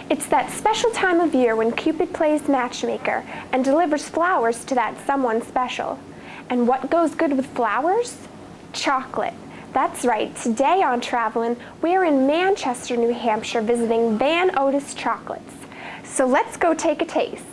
It's that special time of year when Cupid plays matchmaker and delivers flowers to that someone special. And what goes good with flowers? Chocolate. That's right, today on Travelin, we're in Manchester, New Hampshire visiting Otis Chocolates. So let's go take a taste.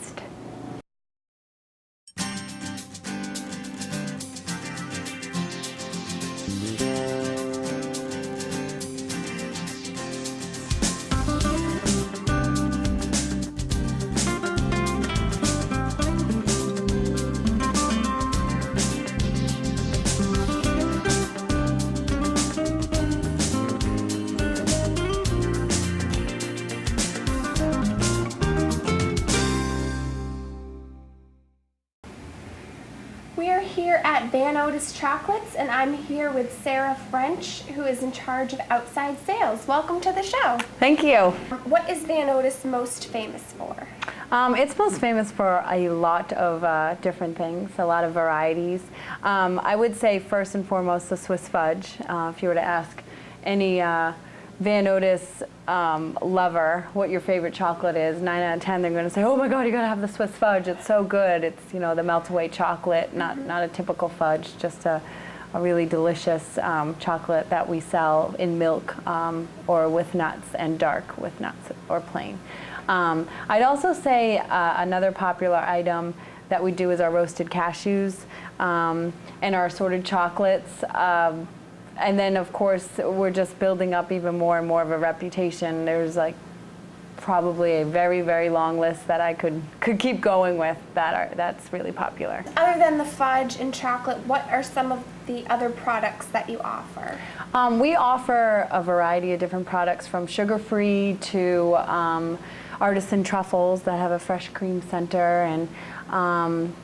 We are here at Otis Chocolates, and I'm here with Sarah French, who is in charge of outside sales. Welcome to the show. Thank you. What is Otis most famous for? It's most famous for a lot of different things, a lot of varieties. I would say first and foremost the Swiss fudge. If you were to ask any Otis lover what your favorite chocolate is, 9 out of 10 they're going to say, oh my god, you got to have the Swiss fudge, it's so good. It's, you know, the melt-away chocolate, not a typical fudge, just a really delicious chocolate that we sell in milk or with nuts, and dark with nuts or plain. I'd also say another popular item that we do is our roasted cashews and our assorted chocolates. And then, of course, we're just building up even more and more of a reputation. There's like probably a very, very long list that I could keep going with that's really popular. Other than the fudge and chocolate, what are some of the other products that you offer? We offer a variety of different products, from sugar-free to artisan truffles that have a fresh cream center, and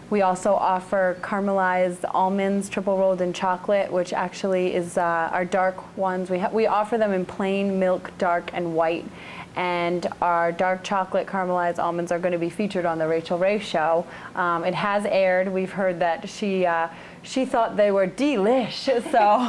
we also offer caramelized almonds triple rolled in chocolate, which actually is our dark ones. We offer them in plain, milk, dark, and white. And our dark chocolate caramelized almonds are going to be featured on the Rachel Ray show. It has aired. We've heard that she thought they were delish. So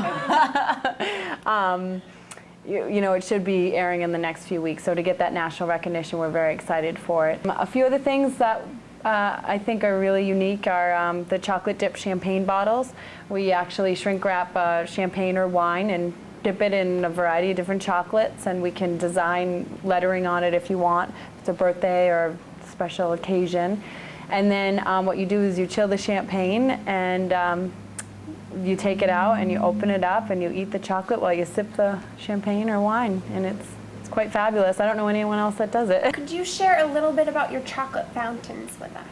you know, it should be airing in the next few weeks. So to get that national recognition, we're very excited for it. A few other things that I think are really unique are the chocolate dip champagne bottles. We actually shrink wrap champagne or wine and dip it in a variety of different chocolates, and we can design lettering on it if you want. If it's a birthday or special occasion. And then what you do is you chill the champagne, and you take it out and you open it up and you eat the chocolate while you sip the champagne or wine, and it's quite fabulous. I don't know anyone else that does it. Could you share a little bit about your chocolate fountains with us?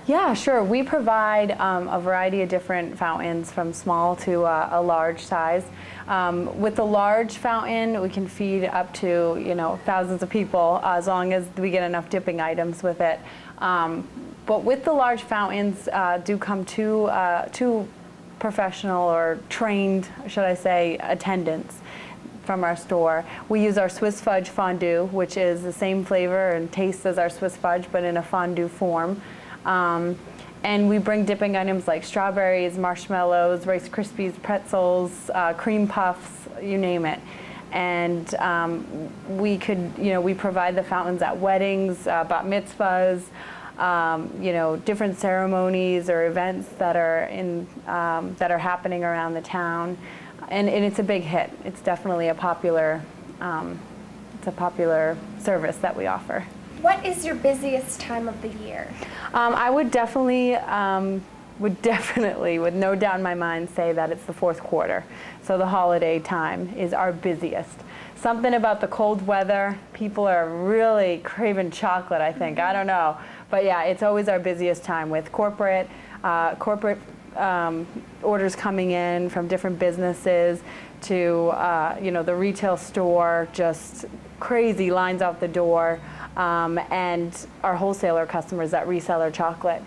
Yeah, sure. We provide a variety of different fountains, from small to a large size. With the large fountain, we can feed up to, you know, thousands of people as long as we get enough dipping items with it. But with the large fountains do come two professional, or trained, should I say, attendants from our store. We use our Swiss fudge fondue, which is the same flavor and taste as our Swiss fudge, but in a fondue form. And we bring dipping items like strawberries, marshmallows, Rice Krispies, pretzels, cream puffs, you name it. And we provide the fountains at weddings, bat mitzvahs, you know, different ceremonies or events that are happening around the town. And it's a big hit. It's definitely a popular service that we offer. What is your busiest time of the year? I would definitely, with no doubt in my mind, say that it's the fourth quarter. So the holiday time is our busiest. Something about the cold weather, people are really craving chocolate, I think. I don't know. But yeah, it's always our busiest time, with corporate orders coming in from different businesses to you know, the retail store, just crazy lines out the door, and our wholesaler customers that resell our chocolate.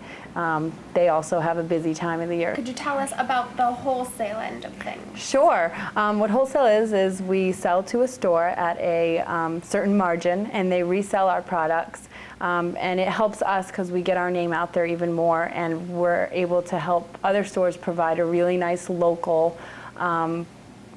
They also have a busy time of the year. Could you tell us about the wholesale end of things? Sure. What wholesale is we sell to a store at a certain margin, and they resell our products. And it helps us because we get our name out there even more, and we're able to help other stores provide a really nice local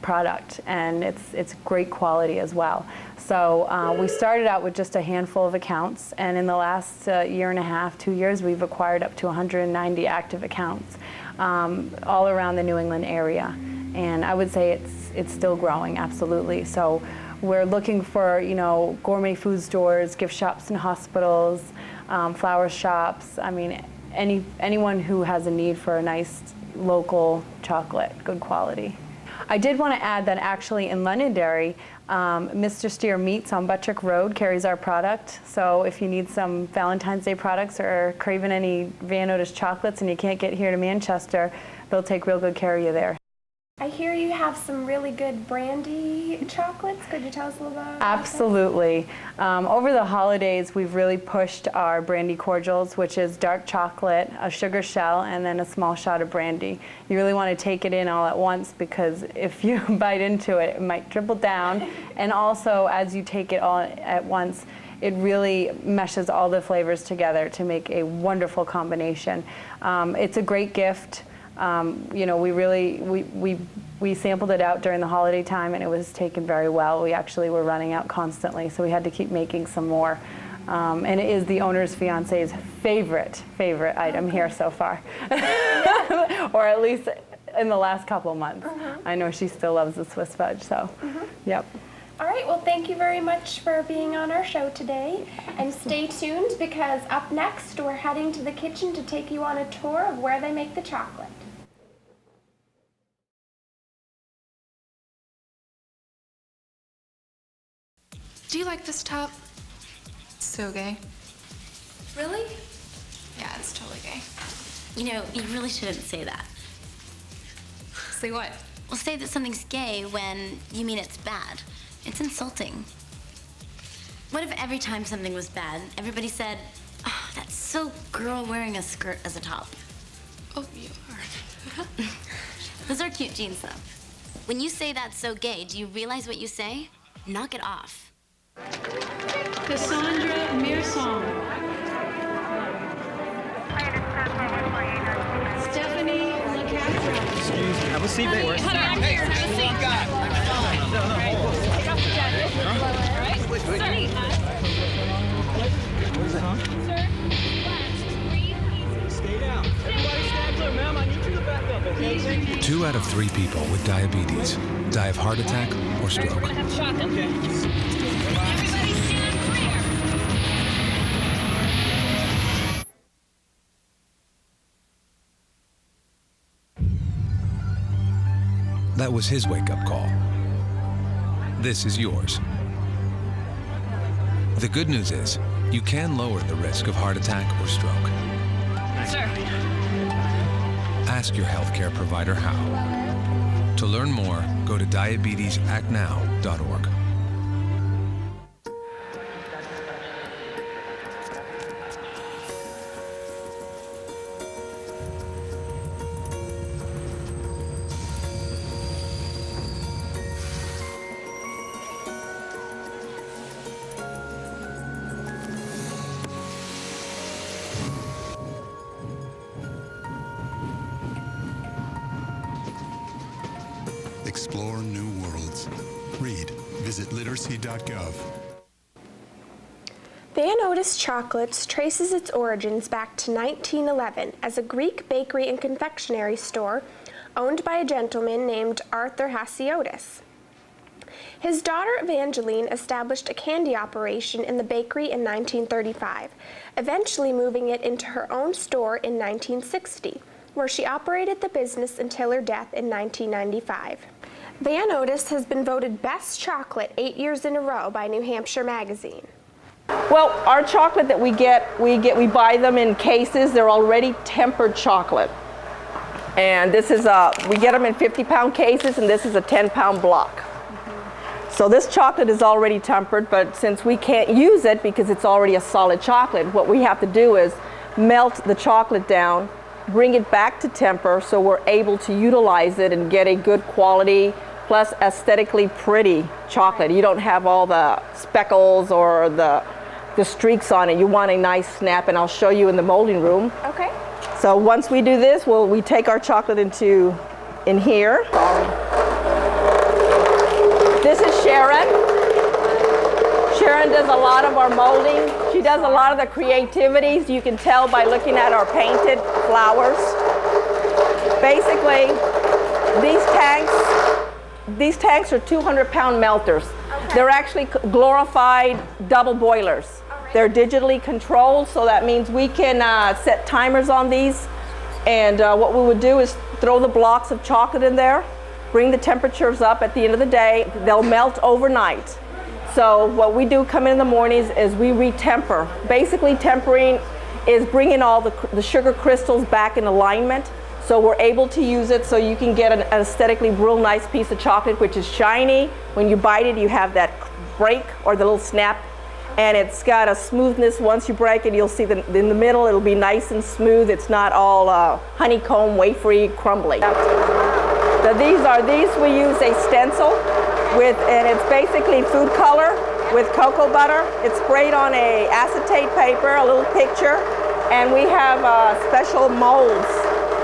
product, and it's great quality as well. So we started out with just a handful of accounts, and in the last year and a half, 2 years, we've acquired up to 190 active accounts all around the New England area. And I would say it's still growing, absolutely. So we're looking for, you know, gourmet food stores, gift shops and hospitals, flower shops. I mean, anyone who has a need for a nice local chocolate, good quality. I did want to add that actually in Londonderry, Mr. Steer Meats on Buttrick Road carries our product. So if you need some Valentine's Day products or craving any Van Otis chocolates and you can't get here to Manchester, they'll take real good care of you there. I hear you have some really good brandy chocolates. Could you tell us a little bit about that? Absolutely. Over the holidays, we've really pushed our brandy cordials, which is dark chocolate, a sugar shell, and then a small shot of brandy. You really want to take it in all at once, because if you bite into it, it might dribble down. And also, as you take it all at once, it really meshes all the flavors together to make a wonderful combination. It's a great gift. You know, we sampled it out during the holiday time, and it was taken very well. We actually were running out constantly, so we had to keep making some more. And it is the owner's fiance's favorite item here so far, or at least in the last couple of months. I know she still loves the Swiss fudge, so yep. All right, well, thank you very much for being on our show today. And stay tuned, because up next, we're heading to the kitchen to take you on a tour of where they make the chocolate. Do you like this top? It's so gay. Really? Yeah, it's totally gay. You know, you really shouldn't say that. Say what? Well, say that something's gay when you mean it's bad. It's insulting. What if every time something was bad, everybody said, "Oh, that's so girl wearing a skirt as a top"? Oh, you are. Those are cute jeans, though. When you say that's so gay, do you realize what you say? Knock it off. Cassandra Mearsong. Stephanie LaCastro. Excuse me. Have a seat, babe. Honey, I'm here. Have a seat. Take off the jacket. All right. Sonny. Sir, relax. Just breathe easy. Stay down. Everybody stand clear, ma'am. I need you to back up, okay? 2 out of 3 people with diabetes die of heart attack or stroke. We're gonna have chocolate. Okay. Everybody stand clear. That was his wake-up call. This is yours. The good news is, you can lower the risk of heart attack or stroke. Sir. Ask your healthcare provider how. To learn more, go to diabetesactnow.org. Explore new worlds. Read. Visit literacy.gov. Van Otis Chocolates traces its origins back to 1911 as a Greek bakery and confectionery store owned by a gentleman named Arthur Hasiotis. His daughter Evangeline established a candy operation in the bakery in 1935, eventually moving it into her own store in 1960, where she operated the business until her death in 1995. Van Otis has been voted best chocolate 8 years in a row by New Hampshire Magazine. Well, our chocolate that we we buy them in cases. They're already tempered chocolate. And this is we get them in 50-pound cases, and this is a 10-pound block. So this chocolate is already tempered, but since we can't use it because it's already a solid chocolate, what we have to do is melt the chocolate down, bring it back to temper so we're able to utilize it and get a good quality plus aesthetically pretty chocolate. You don't have all the speckles or the streaks on it. You want a nice snap, and I'll show you in the molding room. Okay. So once we do this, we take our chocolate in here. Sharon. Sharon does a lot of our molding. She does a lot of the creativities. You can tell by looking at our painted flowers. Basically, these tanks are 200-pound melters. Okay. They're actually glorified double boilers. They're digitally controlled, so that means we can set timers on these. And what we would do is throw the blocks of chocolate in there, bring the temperatures up at the end of the day. They'll melt overnight. So what we do come in the mornings is we retemper. Basically, tempering is bringing all the sugar crystals back in alignment. So we're able to use it so you can get an aesthetically real nice piece of chocolate, which is shiny. When you bite it, you have that break or the little snap. And it's got a smoothness. Once you break it, you'll see that in the middle, it'll be nice and smooth. It's not all honeycomb, wafery, crumbly. So these we use a stencil and it's basically food color with cocoa butter. It's sprayed on a acetate paper, a little picture, and we have special molds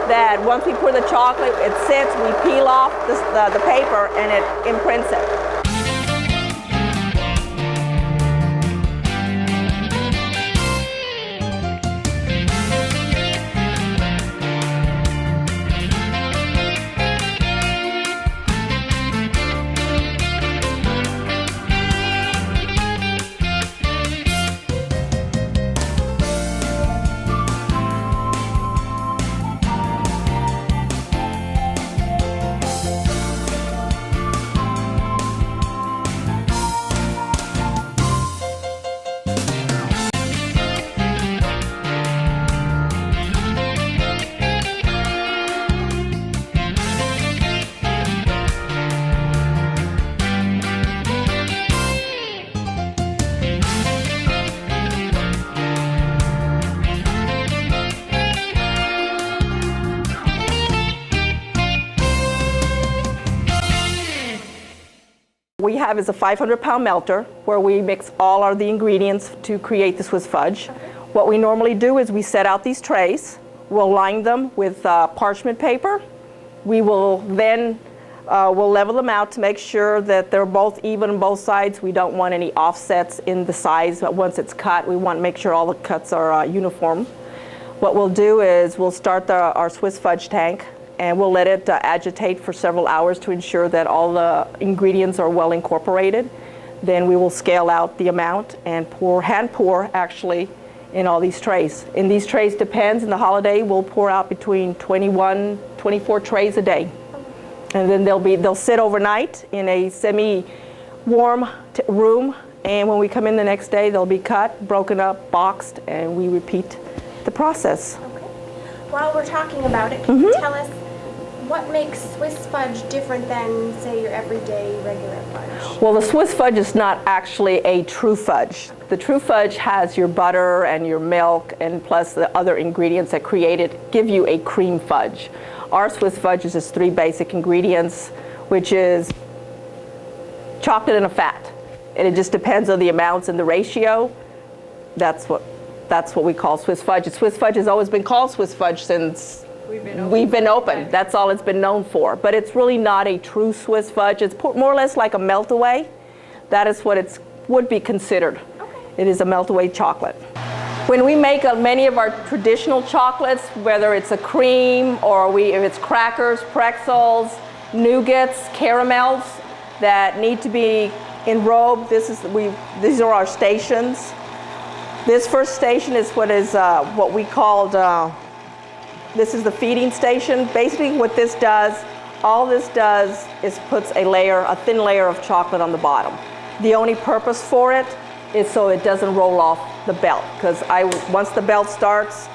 that once we pour the chocolate, it sits, we peel off the paper, and it imprints it. We have is a 500-pound melter where we mix all of the ingredients to create the Swiss fudge. What we normally do is we set out these trays. We'll line them with parchment paper. We will then we'll level them out to make sure that they're both even on both sides. We don't want any offsets in the size. But once it's cut, we want to make sure all the cuts are uniform. What we'll do is we'll start our Swiss fudge tank, and we'll let it agitate for several hours to ensure that all the ingredients are well incorporated. Then we will scale out the amount and hand pour actually in all these trays. In these trays depends, in the holiday we'll pour out between 21, 24 trays a day. And then they'll sit overnight in a semi-warm room, and when we come in the next day they'll be cut, broken up, boxed, and we repeat the process. Okay. While we're talking about it, can you tell us what makes Swiss fudge different than, say, your everyday regular fudge? Well, the Swiss fudge is not actually a true fudge. The true fudge has your butter and your milk and plus the other ingredients that give you a cream fudge. Our Swiss fudge is just 3 basic ingredients, which is chocolate and a fat. And it just depends on the amounts and the ratio. That's what we call Swiss fudge. Swiss fudge has always been called Swiss fudge since we've been open. That's all it's been known for. But it's really not a true Swiss fudge. It's more or less like a melt-away. That is what it would be considered. Okay. It is a melt-away chocolate. When we make many of our traditional chocolates, whether it's a cream or if it's crackers, pretzels, nougats, caramels that need to be enrobed, these are our stations. This first station is what we called this is the feeding station. Basically what all this does is puts a thin layer of chocolate on the bottom. The only purpose for it is so it doesn't roll off the belt, because once the belt starts,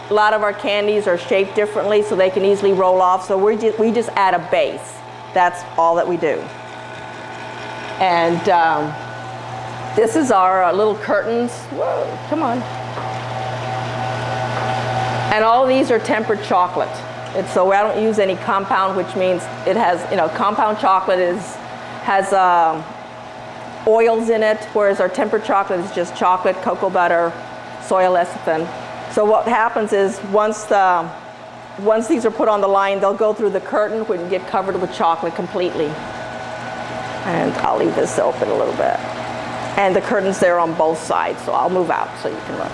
a lot of our candies are shaped differently so they can easily roll off, so we just add a base. That's all that we do. And this is our little curtains. Whoa, come on. And all these are tempered chocolate. So I don't use any compound, which means it has, compound chocolate has oils in it, whereas our tempered chocolate is just chocolate, cocoa butter, soy lecithin. So what happens is once these are put on the line, they'll go through the curtain and get covered with chocolate completely. And I'll leave this open a little bit. And the curtain's there on both sides, so I'll move out so you can look.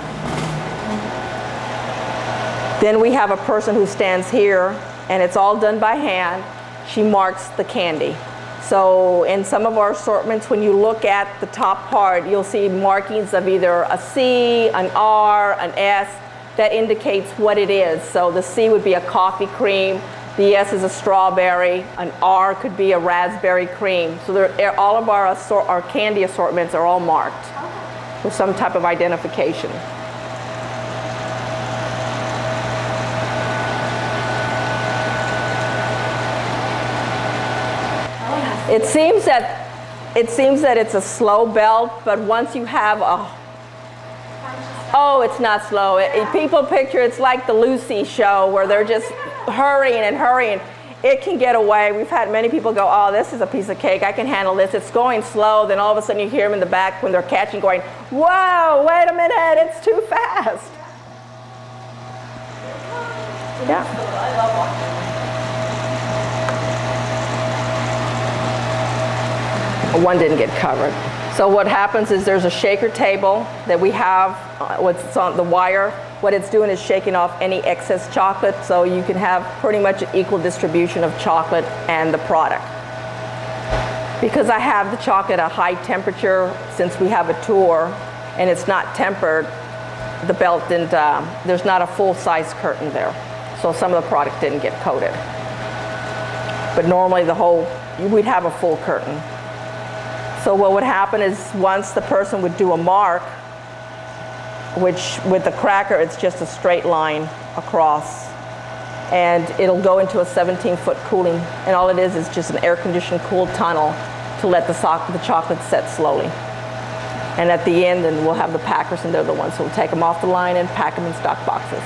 Then we have a person who stands here, and it's all done by hand. She marks the candy. So in some of our assortments, when you look at the top part, you'll see markings of either a C, an R, an S, that indicates what it is. So the C would be a coffee cream, the S is a strawberry, an R could be a raspberry cream. So all of our candy assortments are all marked with some type of identification. It seems that it's a slow belt, but once you have oh, it's not slow. People picture it's like the Lucy show where they're just hurrying and hurrying. It can get away. We've had many people go, oh, this is a piece of cake. I can handle this. It's going slow. Then all of a sudden you hear them in the back when they're catching going, whoa, wait a minute, it's too fast. Yeah. One didn't get covered. So what happens is there's a shaker table that we have, what's on the wire. What it's doing is shaking off any excess chocolate, so you can have pretty much an equal distribution of chocolate and the product. Because I have the chocolate at high temperature, since we have a tour, and it's not tempered, the belt didn't, there's not a full-size curtain there. So some of the product didn't get coated. But normally we'd have a full curtain. So what would happen is once the person would do a mark, which with the cracker, it's just a straight line across, and it'll go into a 17-foot cooling, and all it is just an air-conditioned cooled tunnel to let the chocolate set slowly. And at the end, then we'll have the packers, and they're the ones who will take them off the line and pack them in stock boxes.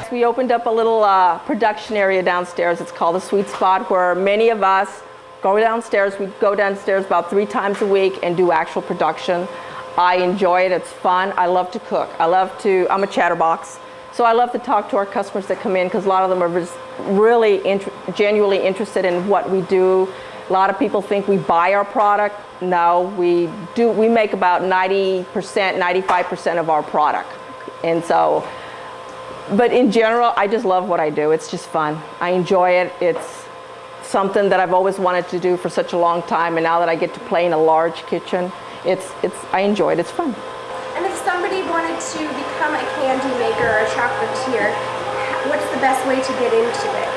We opened up a little production area downstairs. It's called the Sweet Spot, where many of us go downstairs. We go downstairs about 3 times a week and do actual production. I enjoy it. It's fun. I love to cook. I'm a chatterbox. So I love to talk to our customers that come in, because a lot of them are just really genuinely interested in what we do. A lot of people think we buy our product. No, we do. We make about 90%, 95% of our product. And so, but in general, I just love what I do. It's just fun. I enjoy it. It's something that I've always wanted to do for such a long time, and now that I get to play in a large kitchen, I enjoy it. It's fun. And if somebody wanted to become a candy maker or a chocolatier, what's the best way to get into it?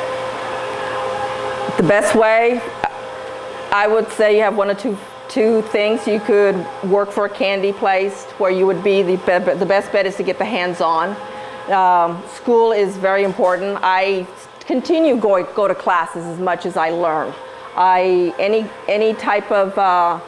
The best way, I would say you have one or two things. You could work for a candy place where you would be the best bet is to get the hands-on. School is very important. I continue go to classes as much as I learn. Any type of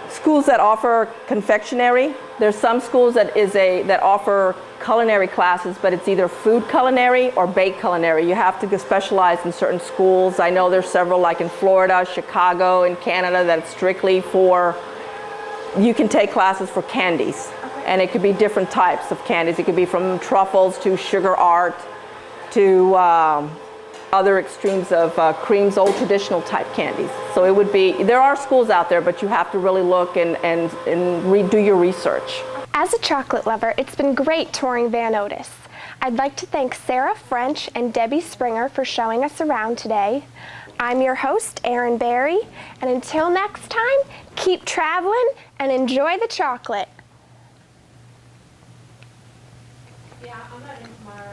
schools that offer confectionery. There's some schools that offer culinary classes, but it's either food culinary or bake culinary. You have to go specialize in certain schools. I know there's several, like in Florida, Chicago, and Canada, that's strictly for, you can take classes for candies. And it could be different types of candies. It could be from truffles to sugar art to other extremes of creams, old traditional type candies. So it would be, there are schools out there, but you have to really look and do your research. As a chocolate lover, it's been great touring Van Otis. I'd like to thank Sarah French and Debbie Springer for showing us around today. I'm your host, Erin Berry, and until next time, keep traveling and enjoy the chocolate. Yeah, I'm not in tomorrow.